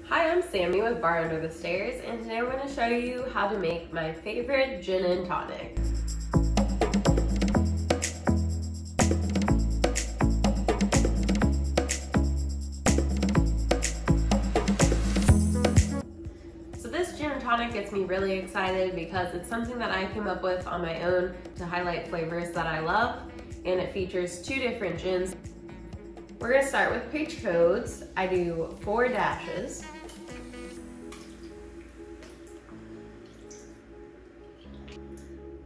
Hi, I'm Sammy with Bar Under the Stairs, and today I'm going to show you how to make my favorite gin and tonic. So this gin and tonic gets me really excited because it's something that I came up with on my own to highlight flavors that I love, and it features 2 different gins. We're going to start with Peychaud's. I do 4 dashes.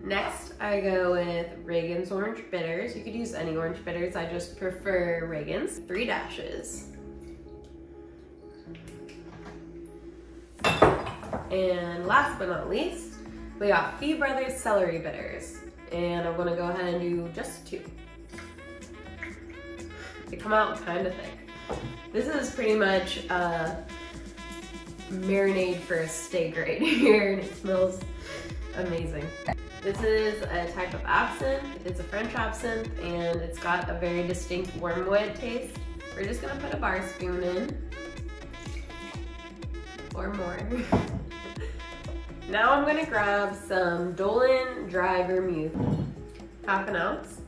Next, I go with Reagan's Orange Bitters. You could use any orange bitters, I just prefer Reagan's. 3 dashes. And last but not least, we got Fee Brothers Celery Bitters. And I'm gonna go ahead and do just 2. They come out kind of thick. This is pretty much a marinade for a steak right here, and it smells amazing. This is a type of absinthe. It's a French absinthe, and it's got a very distinct wormwood taste. We're just gonna put a bar spoon in, or more. Now I'm gonna grab some Dolin Dry Vermouth, 1/2 ounce.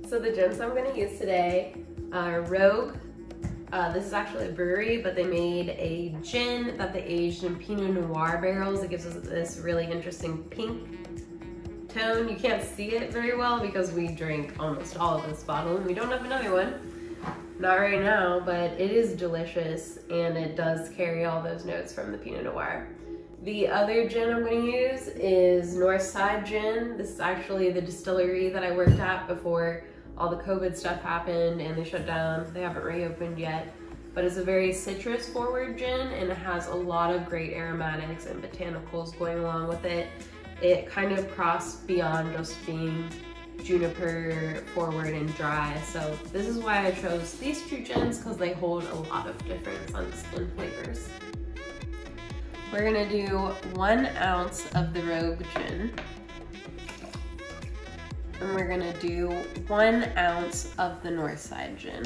So the gins I'm going to use today are Rogue. This is actually a brewery, but they made a gin that they aged in Pinot Noir barrels. It gives us this really interesting pink tone. You can't see it very well because we drink almost all of this bottle and we don't have another one. Not right now, but it is delicious and it does carry all those notes from the Pinot Noir. The other gin I'm going to use is Northside Gin. This is actually the distillery that I worked at before all the COVID stuff happened and they shut down. They haven't reopened yet, but it's a very citrus forward gin and it has a lot of great aromatics and botanicals going along with it. It kind of crossed beyond just being juniper forward and dry. So this is why I chose these 2 gins, because they hold a lot of different scents and flavors. We're gonna do 1 ounce of the Rogue gin. And we're gonna do 1 ounce of the Northside gin.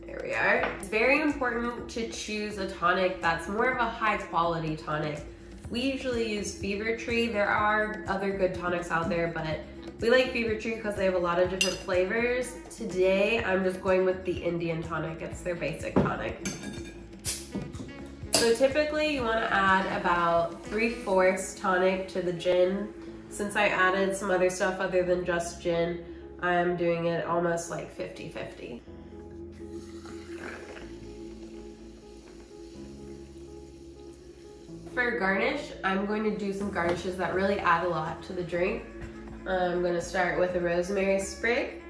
There we are. It's very important to choose a tonic that's more of a high quality tonic. We usually use Fever Tree. There are other good tonics out there, but we like Fever Tree because they have a lot of different flavors. Today, I'm just going with the Indian tonic. It's their basic tonic. So typically you want to add about 3/4 tonic to the gin. Since I added some other stuff other than just gin, I'm doing it almost like 50-50. For garnish, I'm going to do some garnishes that really add a lot to the drink. I'm going to start with a rosemary sprig.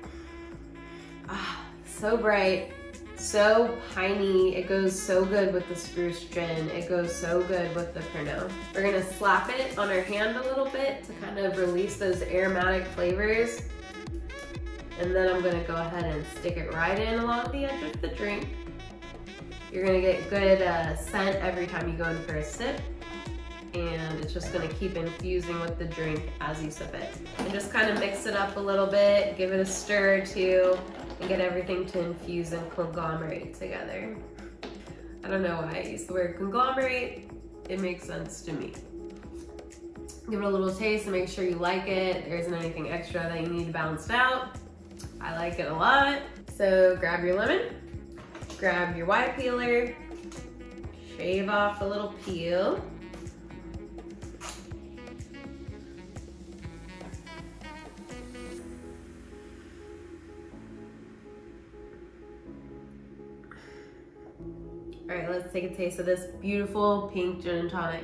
So bright. So piney. It goes so good with the spruce gin. It goes so good with the Peychaud. We're gonna slap it on our hand a little bit to kind of release those aromatic flavors. And then I'm gonna go ahead and stick it right in along the edge of the drink. You're gonna get good scent every time you go in for a sip. And it's just gonna keep infusing with the drink as you sip it. And just kind of mix it up a little bit, give it a stir or 2, and get everything to infuse and conglomerate together. I don't know why I use the word conglomerate. It makes sense to me. Give it a little taste and make sure you like it. There isn't anything extra that you need to balance it out. I like it a lot. So grab your lemon, grab your Y peeler, shave off a little peel. All right, let's take a taste of this beautiful pink gin and tonic.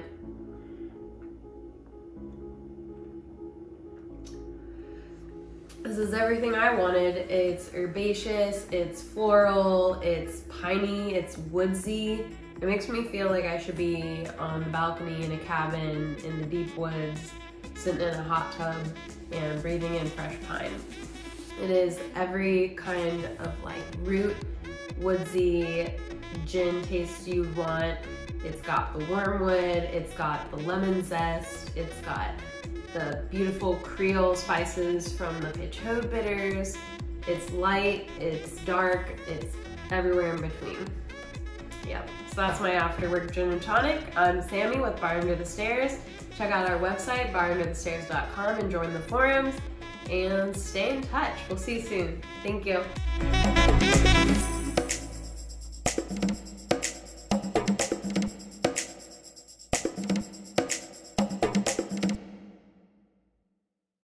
This is everything I wanted. It's herbaceous, it's floral, it's piney, it's woodsy. It makes me feel like I should be on the balcony in a cabin in the deep woods, sitting in a hot tub and breathing in fresh pine. It is every kind of like root woodsy gin taste you want. It's got the wormwood, it's got the lemon zest, it's got the beautiful Creole spices from the Peychaud bitters. It's light, it's dark, it's everywhere in between. Yep, so that's my afterwork gin and tonic. I'm Sammy with Bar Under the Stairs. Check out our website, barunderthestairs.com, and join the forums, and stay in touch. We'll see you soon. Thank you.